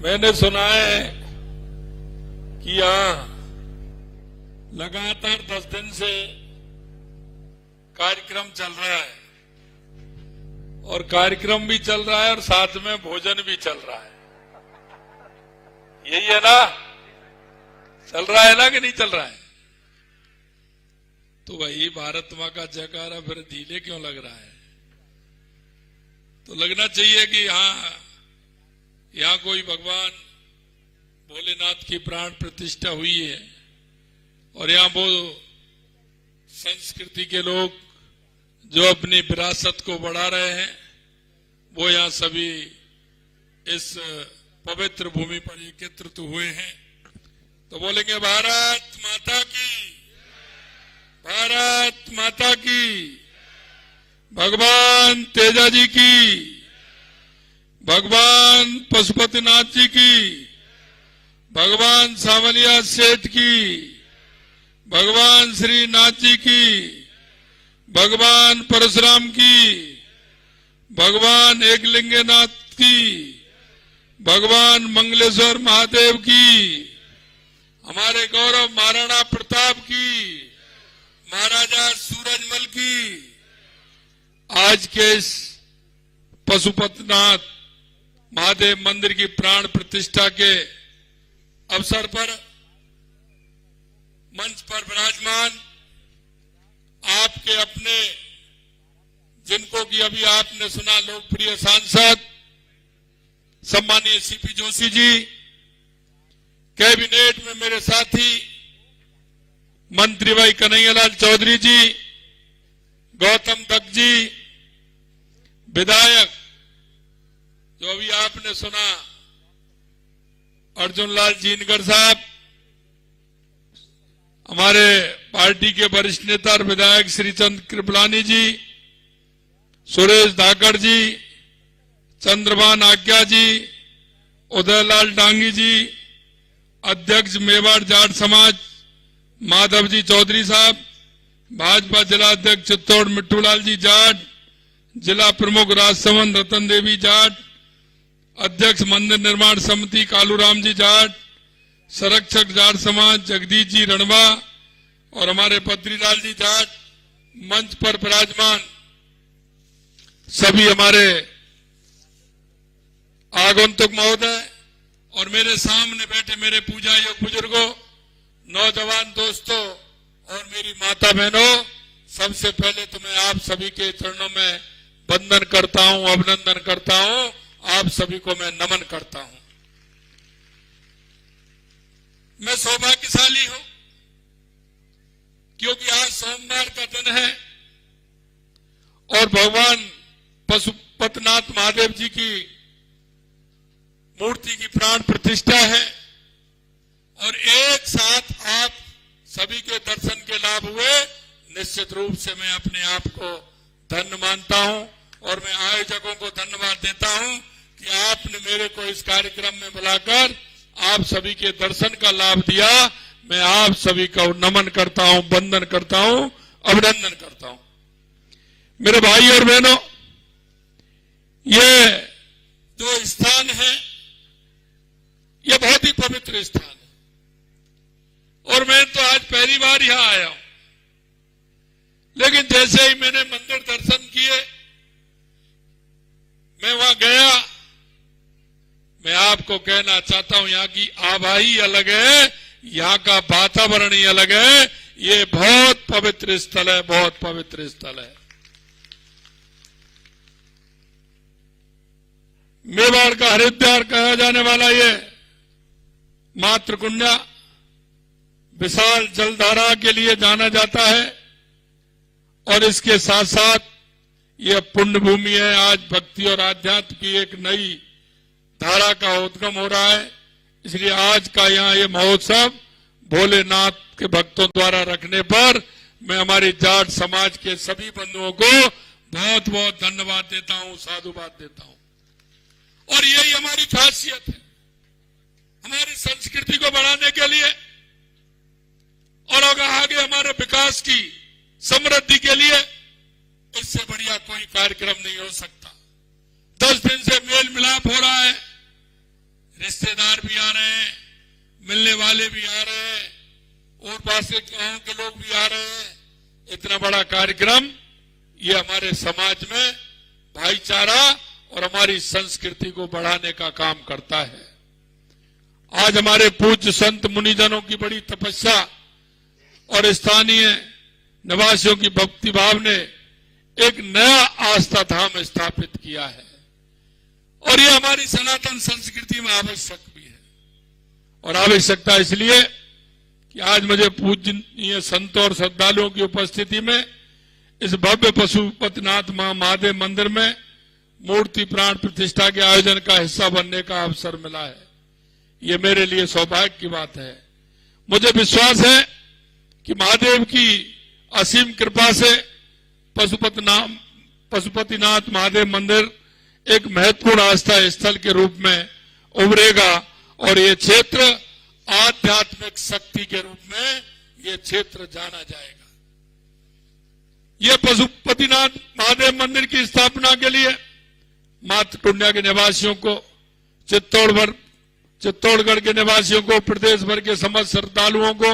मैंने सुना है कि यहां लगातार 10 दिन से कार्यक्रम चल रहा है और कार्यक्रम भी चल रहा है और साथ में भोजन भी चल रहा है। यही है ना? चल रहा है ना कि नहीं चल रहा है? तो वही भारत मां का जयकारा फिर धीले क्यों लग रहा है? तो लगना चाहिए कि यहाँ कोई भगवान भोलेनाथ की प्राण प्रतिष्ठा हुई है और यहाँ वो संस्कृति के लोग जो अपनी विरासत को बढ़ा रहे हैं वो यहाँ सभी इस पवित्र भूमि पर एकत्रित हुए हैं। तो बोलेंगे भारत माता की, भारत माता की, भगवान तेजा जी की, भगवान पशुपतिनाथ जी की, भगवान सावलिया सेठ की, भगवान श्री नाथ जी की, भगवान परशुराम की, भगवान एकलिंगनाथ की, भगवान मंगलेश्वर महादेव की, हमारे गौरव महाराणा प्रताप की, महाराजा सूरजमल की। आज के इस पशुपतिनाथ महादेव मंदिर की प्राण प्रतिष्ठा के अवसर पर मंच पर विराजमान आपके अपने, जिनको कि अभी आपने सुना, लोकप्रिय सांसद सम्मानीय सीपी जोशी जी, कैबिनेट में मेरे साथी मंत्री भाई कन्हैयालाल चौधरी जी, गौतम दत्त जी, विधायक जो अभी आपने सुना अर्जुन लाल जीनकर साहब, हमारे पार्टी के वरिष्ठ नेता और विधायक श्रीचंद कृपलानी जी, सुरेश धाकड़ जी, चंद्रभान आज्ञा जी, उदयलाल डांगी जी, अध्यक्ष मेवाड़ जाट समाज माधव जी चौधरी साहब, भाजपा जिला अध्यक्ष चित्तौड़ मिट्टूलाल जी जाट, जिला प्रमुख राजसमंद रतन देवी जाट, अध्यक्ष मंदिर निर्माण समिति कालूराम जी जाट, संरक्षक जाट समाज जगदीश जी रणवा और हमारे बद्रीलाल जी जाट, मंच पर विराजमान सभी हमारे आगंतुक महोदय और मेरे सामने बैठे मेरे पूजा योग बुजुर्गों, नौजवान दोस्तों और मेरी माता बहनों, सबसे पहले तो मैं आप सभी के चरणों में वंदन करता हूं, अभिनंदन करता हूं, आप सभी को मैं नमन करता हूं। मैं सौभाग्यशाली हूं क्योंकि आज सोमवार का दिन है और भगवान पशुपतिनाथ महादेव जी की मूर्ति की प्राण प्रतिष्ठा है और एक साथ आप सभी के दर्शन के लाभ हुए। निश्चित रूप से मैं अपने आप को धन्य मानता हूं और मैं आयोजकों को धन्यवाद देता हूं कि आपने मेरे को इस कार्यक्रम में बुलाकर आप सभी के दर्शन का लाभ दिया। मैं आप सभी का नमन करता हूं, वंदन करता हूं, अभिनंदन करता हूं। मेरे भाई और बहनों, ये जो स्थान है यह बहुत ही पवित्र स्थान है और मैं तो आज पहली बार यहां आया हूं, लेकिन जैसे ही मैंने मंदिर दर्शन किए, मैं वहां गया, मैं आपको कहना चाहता हूं यहां की आभा ही अलग है, यहां का वातावरण ही अलग है। ये बहुत पवित्र स्थल है, बहुत पवित्र स्थल है। मेवाड़ का हरिद्वार कहा जाने वाला ये मातृकुंडा विशाल जलधारा के लिए जाना जाता है और इसके साथ साथ यह पुण्य भूमि है। आज भक्ति और आध्यात्म की एक नई धारा का उद्गम हो रहा है, इसलिए आज का यहाँ ये महोत्सव भोलेनाथ के भक्तों द्वारा रखने पर मैं हमारी जाट समाज के सभी बंधुओं को बहुत बहुत धन्यवाद देता हूं, साधुवाद देता हूं। और यही हमारी खासियत है, हमारी संस्कृति को बढ़ाने के लिए और आगे हमारे विकास की समृद्धि के लिए इससे बढ़िया कोई कार्यक्रम नहीं हो सकता। 10 दिन से मेल मिलाप हो रहा है, रिश्तेदार भी आ रहे हैं, मिलने वाले भी आ रहे हैं, और पास से गांव के लोग भी आ रहे हैं। इतना बड़ा कार्यक्रम ये हमारे समाज में भाईचारा और हमारी संस्कृति को बढ़ाने का काम करता है। आज हमारे पूज्य संत मुनिजनों की बड़ी तपस्या और स्थानीय निवासियों की भक्ति भाव ने एक नया आस्था धाम स्थापित किया है, और ये हमारी सनातन संस्कृति में आवश्यक भी है। और आवश्यकता इसलिए कि आज मुझे पूजनीय संतों और श्रद्धालुओं की उपस्थिति में इस भव्य पशुपतिनाथ महादेव मंदिर में मूर्ति प्राण प्रतिष्ठा के आयोजन का हिस्सा बनने का अवसर मिला है। ये मेरे लिए सौभाग्य की बात है। मुझे विश्वास है कि महादेव की असीम कृपा से पशुपतिनाथ महादेव मंदिर एक महत्वपूर्ण आस्था स्थल के रूप में उभरेगा, और ये क्षेत्र आध्यात्मिक शक्ति के रूप में ये क्षेत्र जाना जाएगा। ये पशुपतिनाथ महादेव मंदिर की स्थापना के लिए मात्र टुंडिया के निवासियों को, चित्तौड़गढ़ के निवासियों को, प्रदेश भर के समस्त श्रद्धालुओं को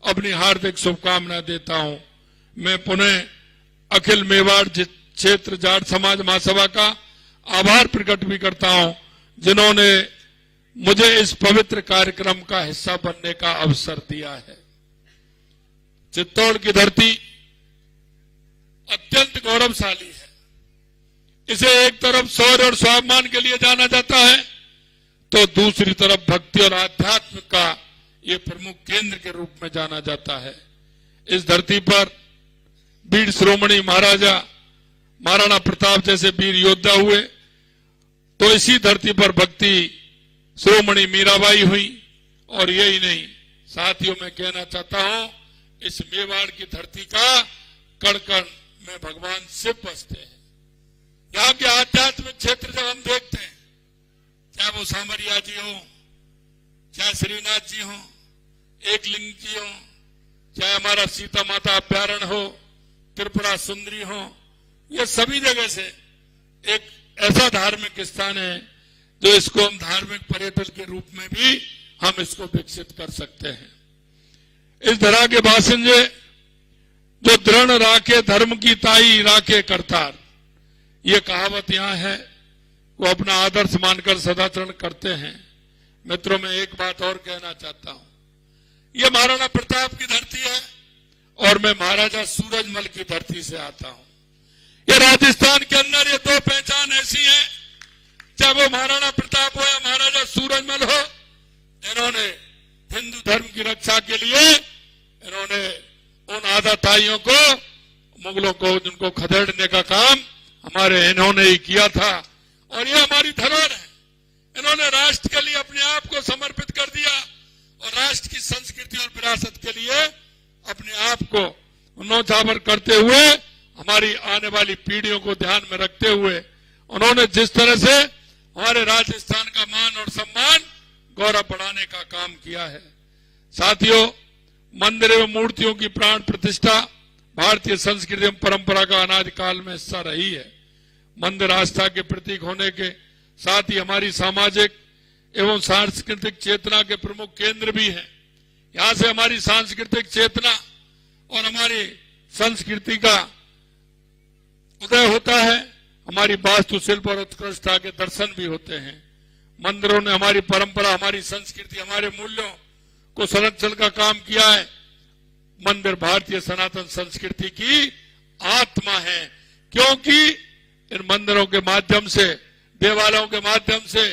अपनी हार्दिक शुभकामनाएं देता हूं। मैं पुनः अखिल मेवाड़ क्षेत्र जाट समाज महासभा का आभार प्रकट भी करता हूं, जिन्होंने मुझे इस पवित्र कार्यक्रम का हिस्सा बनने का अवसर दिया है। चित्तौड़ की धरती अत्यंत गौरवशाली है। इसे एक तरफ शौर्य और स्वाभिमान के लिए जाना जाता है, तो दूसरी तरफ भक्ति और आध्यात्म का ये प्रमुख केंद्र के रूप में जाना जाता है। इस धरती पर वीर शिरोमणि महाराणा प्रताप जैसे वीर योद्धा हुए, तो इसी धरती पर भक्ति शिरोमणि मीराबाई हुई। और यही नहीं, साथियों मैं कहना चाहता हूं, इस मेवाड़ की धरती का कण कण में भगवान शिव बसते हैं। यहाँ के आध्यात्मिक क्षेत्र जब हम देखते हैं, चाहे वो सामरिया जी हो, चाहे श्रीनाथ जी हो, एकलिंग जी हो, चाहे हमारा सीता माता अभ्यारण्य हो, त्रिपुरा सुंदरी हो, ये सभी जगह से एक ऐसा धार्मिक स्थान है जो इसको हम धार्मिक पर्यटन के रूप में भी हम इसको विकसित कर सकते हैं। इस धरा के बासिंदे जो दृढ़ राखे धर्म की ताई राखे करतार, ये कहावत यहां है, वो अपना आदर्श मानकर सदाचरण करते हैं। मित्रों, मैं एक बात और कहना चाहता हूं, ये महाराणा प्रताप की धरती है और मैं महाराजा सूरजमल की धरती से आता हूं। ये राजस्थान के अंदर ये दो पहचान ऐसी है, चाहे वो महाराणा प्रताप हो या महाराजा सूरजमल हो, इन्होंने हिंदू धर्म की रक्षा के लिए इन्होंने उन आदाताइयों को, मुगलों को, जिनको खदेड़ने का काम हमारे इन्होंने ही किया था। और ये हमारी धरोहर है। इन्होंने राष्ट्र के लिए अपने आप को समर्पित कर दिया और राष्ट्र की संस्कृति और विरासत के लिए अपने आप को न्योछावर करते हुए, हमारी आने वाली पीढ़ियों को ध्यान में रखते हुए उन्होंने जिस तरह से हमारे राजस्थान का मान और सम्मान, गौरव बढ़ाने का काम किया है। साथियों, मंदिर एवं मूर्तियों की प्राण प्रतिष्ठा भारतीय संस्कृति एवं परंपरा का अनादिकाल में हिस्सा रही है। मंदिर आस्था के प्रतीक होने के साथ ही हमारी सामाजिक एवं सांस्कृतिक चेतना के प्रमुख केंद्र भी हैं। यहां से हमारी सांस्कृतिक चेतना और हमारी संस्कृति का उदय होता है, हमारी वास्तुशिल्प और उत्कृष्टता के दर्शन भी होते हैं। मंदिरों ने हमारी परंपरा, हमारी संस्कृति, हमारे मूल्यों को संरक्षण का काम किया है। मंदिर भारतीय सनातन संस्कृति की आत्मा है, क्योंकि इन मंदिरों के माध्यम से, देवालयों के माध्यम से,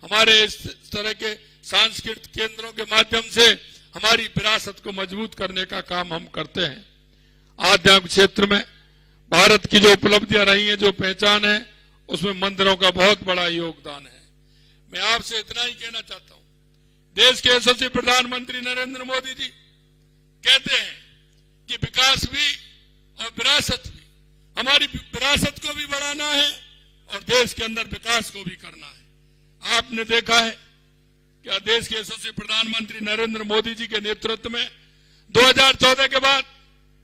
हमारे इस तरह के सांस्कृतिक केंद्रों के माध्यम से हमारी विरासत को मजबूत करने का काम हम करते हैं। आध्यात्मिक क्षेत्र में भारत की जो उपलब्धियां रही हैं, जो पहचान है, उसमें मंदिरों का बहुत बड़ा योगदान है। मैं आपसे इतना ही कहना चाहता हूं, देश के यशस्वी प्रधानमंत्री नरेंद्र मोदी जी कहते हैं कि विकास भी और विरासत भी, हमारी विरासत को भी बढ़ाना है और देश के अंदर विकास को भी करना है। आपने देखा है कि देश के यशस्वी प्रधानमंत्री नरेंद्र मोदी जी के नेतृत्व में 2014 के बाद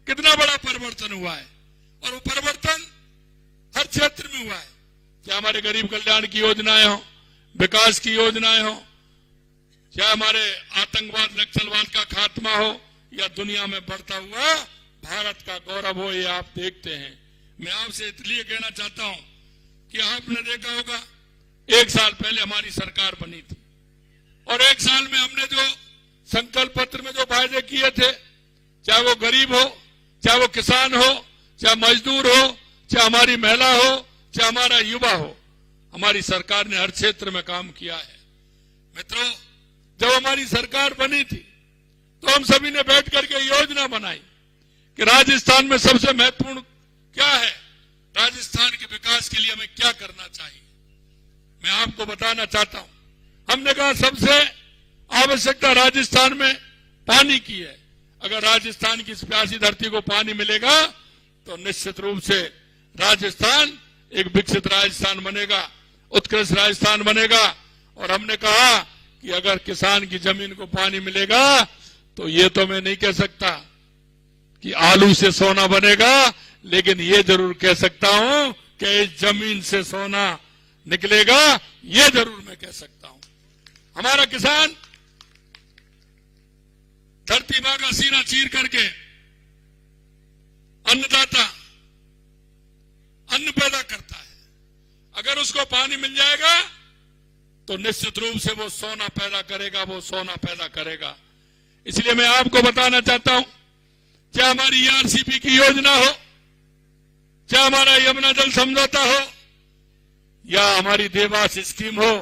कितना बड़ा परिवर्तन हुआ है, और वो परिवर्तन हर क्षेत्र में हुआ है। क्या हमारे गरीब कल्याण की योजनाएं हो, विकास की योजनाएं हो, चाहे हमारे आतंकवाद नक्सलवाद का खात्मा हो या दुनिया में बढ़ता हुआ भारत का गौरव हो, ये आप देखते हैं। मैं आपसे इसलिए कहना चाहता हूं कि आपने देखा होगा 1 साल पहले हमारी सरकार बनी थी और 1 साल में हमने जो संकल्प पत्र में जो वायदे किए थे, चाहे वो गरीब हो, चाहे वो किसान हो, चाहे मजदूर हो, चाहे हमारी महिला हो, चाहे हमारा युवा हो, हमारी सरकार ने हर क्षेत्र में काम किया है। मित्रों, जब हमारी सरकार बनी थी तो हम सभी ने बैठ करके योजना बनाई कि राजस्थान में सबसे महत्वपूर्ण क्या है, राजस्थान के विकास के लिए हमें क्या करना चाहिए। मैं आपको बताना चाहता हूं, हमने कहा सबसे आवश्यकता राजस्थान में पानी की है। अगर राजस्थान की इस प्यासी धरती को पानी मिलेगा तो निश्चित रूप से राजस्थान एक विकसित राजस्थान बनेगा, उत्कृष्ट राजस्थान बनेगा। और हमने कहा कि अगर किसान की जमीन को पानी मिलेगा तो ये तो मैं नहीं कह सकता कि आलू से सोना बनेगा, लेकिन ये जरूर कह सकता हूं कि इस जमीन से सोना निकलेगा, ये जरूर मैं कह सकता हूं। हमारा किसान धरती मां का सीना चीर करके अन्नदाता अन्न पैदा करता है। अगर उसको पानी मिल जाएगा तो निश्चित रूप से वो सोना पैदा करेगा, वो सोना पैदा करेगा। इसलिए मैं आपको बताना चाहता हूं, चाहे हमारी आरसीपी की योजना हो, चाहे हमारा यमुना जल समझौता हो, या हमारी देवास स्कीम हो,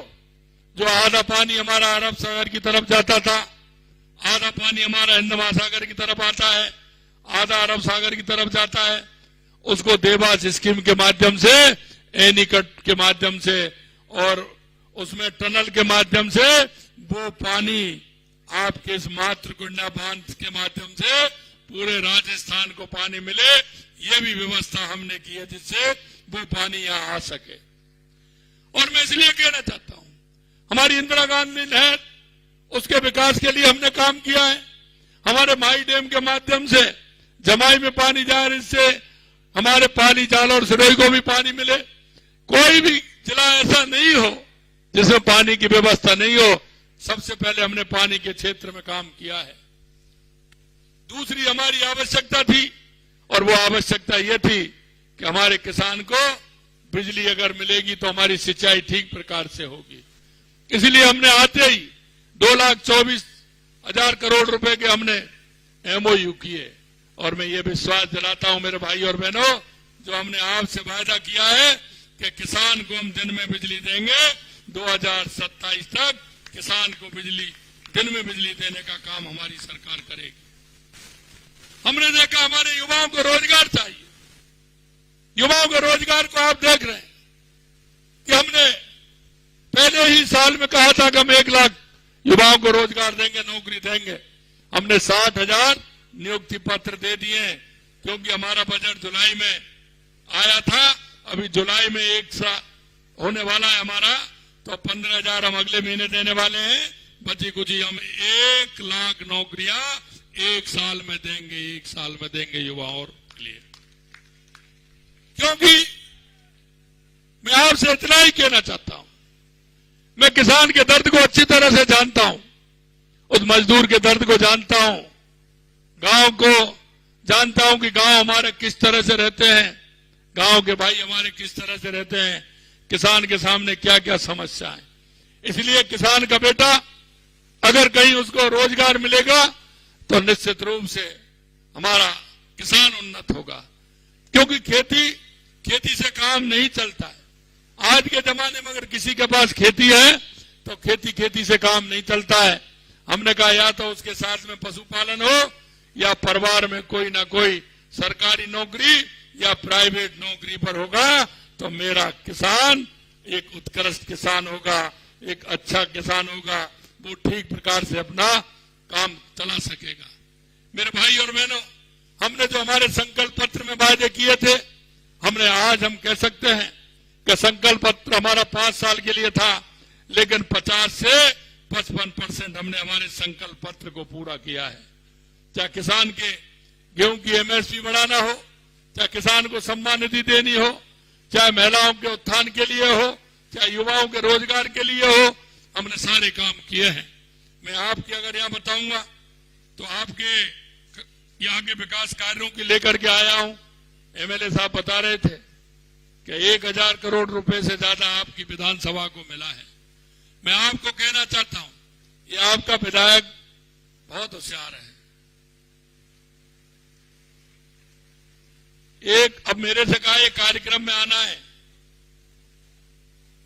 जो आधा पानी हमारा अरब सागर की तरफ जाता था, आधा पानी हमारा हिंद महासागर की तरफ आता है, आधा अरब सागर की तरफ जाता है, उसको देवास स्कीम के माध्यम से, एनीकट के माध्यम से और उसमें टनल के माध्यम से वो पानी आपके इस मातृकुंडा बांध के माध्यम से पूरे राजस्थान को पानी मिले, ये भी व्यवस्था हमने की है जिससे वो पानी यहां आ सके। और मैं इसलिए कहना चाहता हूं, हमारी इंदिरा गांधी नहर, उसके विकास के लिए हमने काम किया है। हमारे माई डैम के माध्यम से जमाई में पानी जाए, इससे हमारे पाली जाल और सिरोही को भी पानी मिले। कोई भी जिला ऐसा नहीं हो जिसमें पानी की व्यवस्था नहीं हो। सबसे पहले हमने पानी के क्षेत्र में काम किया है। दूसरी हमारी आवश्यकता थी, और वो आवश्यकता ये थी कि हमारे किसान को बिजली अगर मिलेगी तो हमारी सिंचाई ठीक प्रकार से होगी। इसलिए हमने आते ही 2,24,000 करोड़ रुपए के हमने एमओयू किए। और मैं ये विश्वास दिलाता हूं मेरे भाई और बहनों, जो हमने आपसे वायदा किया है कि किसान को हम दिन में बिजली देंगे, 2027 तक किसान को बिजली, दिन में बिजली देने का काम हमारी सरकार करेगी। हमने देखा हमारे युवाओं को रोजगार चाहिए। युवाओं के रोजगार को आप देख रहे हैं कि हमने पहले ही साल में कहा था कि हम 1 लाख युवाओं को रोजगार देंगे, नौकरी देंगे। हमने 60,000 नियुक्ति पत्र दे दिए, क्योंकि हमारा बजट जुलाई में आया था। अभी जुलाई में 1 साल होने वाला है हमारा, तो 15,000 हम अगले महीने देने वाले हैं। बची कुछ हम 1 लाख नौकरियां 1 साल में देंगे, 1 साल में देंगे युवाओं के लिए। क्योंकि मैं आपसे इतना ही कहना चाहता हूं, मैं किसान के दर्द को अच्छी तरह से जानता हूं, उस मजदूर के दर्द को जानता हूं, गांव को जानता हूं कि गांव हमारे किस तरह से रहते हैं, गांव के भाई हमारे किस तरह से रहते हैं, किसान के सामने क्या क्या समस्या है। इसलिए किसान का बेटा अगर कहीं उसको रोजगार मिलेगा तो निश्चित रूप से हमारा किसान उन्नत होगा। क्योंकि खेती से काम नहीं चलता है। आज के जमाने में अगर किसी के पास खेती है तो खेती से काम नहीं चलता है। हमने कहा या तो उसके साथ में पशुपालन हो, या परिवार में कोई ना कोई सरकारी नौकरी या प्राइवेट नौकरी पर होगा, तो मेरा किसान एक उत्कृष्ट किसान होगा, एक अच्छा किसान होगा, वो ठीक प्रकार से अपना काम चला सकेगा। मेरे भाई और बहनों, हमने जो हमारे संकल्प पत्र में वायदे किए थे, हमने आज हम कह सकते हैं कि संकल्प पत्र हमारा 5 साल के लिए था, लेकिन 50 से 55% हमने हमारे संकल्प पत्र को पूरा किया है। चाहे किसान के गेहूं की एमएसपी बढ़ाना हो, चाहे किसान को सम्मान निधि देनी हो, चाहे महिलाओं के उत्थान के लिए हो, चाहे युवाओं के रोजगार के लिए हो, हमने सारे काम किए हैं। मैं आपके अगर यहाँ बताऊंगा तो आपके यहाँ के विकास कार्यों की लेकर के आया हूं। एमएलए साहब बता रहे थे कि 1000 करोड़ रुपए से ज्यादा आपकी विधानसभा को मिला है। मैं आपको कहना चाहता हूं, ये आपका विधायक बहुत होशियार है। अब मेरे से कहा ये कार्यक्रम में आना है,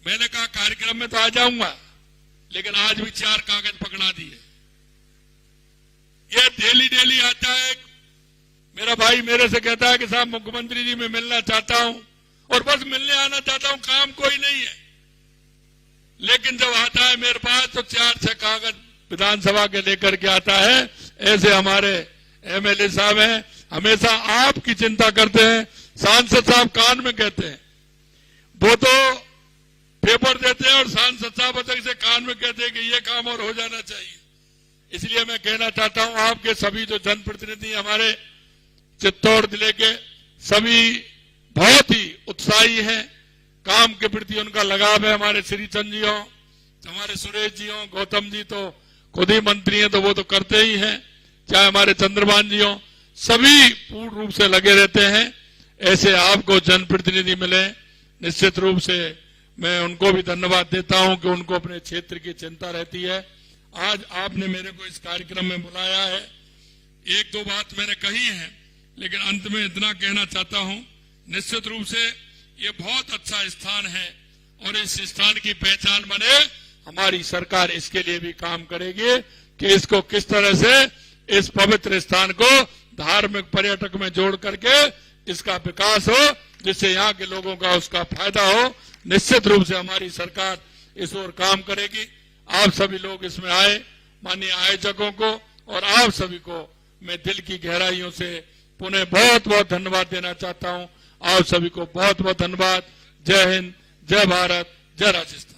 मैंने कहा कार्यक्रम में तो आ जाऊंगा, लेकिन आज भी 4 कागज पकड़ा दिए। ये डेली आता है। मेरा भाई मेरे से कहता है कि साहब मुख्यमंत्री जी मैं मिलना चाहता हूं और बस मिलने आना चाहता हूं, काम कोई नहीं है। लेकिन जब आता है मेरे पास तो 4-6 कागज विधानसभा के लेकर के आता है। ऐसे हमारे एमएलए साहब हैं, हमेशा आपकी चिंता करते हैं। सांसद साहब कान में कहते हैं, वो तो पेपर देते हैं और सांसद साहब से कान में कहते हैं कि ये काम और हो जाना चाहिए। इसलिए मैं कहना चाहता हूं, आपके सभी जो जनप्रतिनिधि हमारे चित्तौड़ जिले के सभी बहुत ही उत्साही हैं, काम के प्रति उनका लगाव है। हमारे श्रीचंद जी हो, हमारे सुरेश जी हो, गौतम जी तो खुद ही मंत्री हैं तो वो तो करते ही हैं, चाहे हमारे चंद्रभान जी हो, सभी पूर्ण रूप से लगे रहते हैं। ऐसे आपको जनप्रतिनिधि मिले, निश्चित रूप से मैं उनको भी धन्यवाद देता हूं कि उनको अपने क्षेत्र की चिंता रहती है। आज आपने मेरे को इस कार्यक्रम में बुलाया है। 1-2 बात मैंने कही है, लेकिन अंत में इतना कहना चाहता हूं, निश्चित रूप से ये बहुत अच्छा स्थान है और इस स्थान की पहचान बने। हमारी सरकार इसके लिए भी काम करेगी कि इसको किस तरह से इस पवित्र स्थान को धार्मिक पर्यटक में जोड़ करके इसका विकास हो, जिससे यहाँ के लोगों का उसका फायदा हो। निश्चित रूप से हमारी सरकार इस ओर काम करेगी। आप सभी लोग इसमें आए, माननीय आयोजकों को और आप सभी को मैं दिल की गहराइयों से पुनः बहुत बहुत धन्यवाद देना चाहता हूं। आप सभी को बहुत बहुत धन्यवाद। जय हिंद, जय भारत, जय राजस्थान।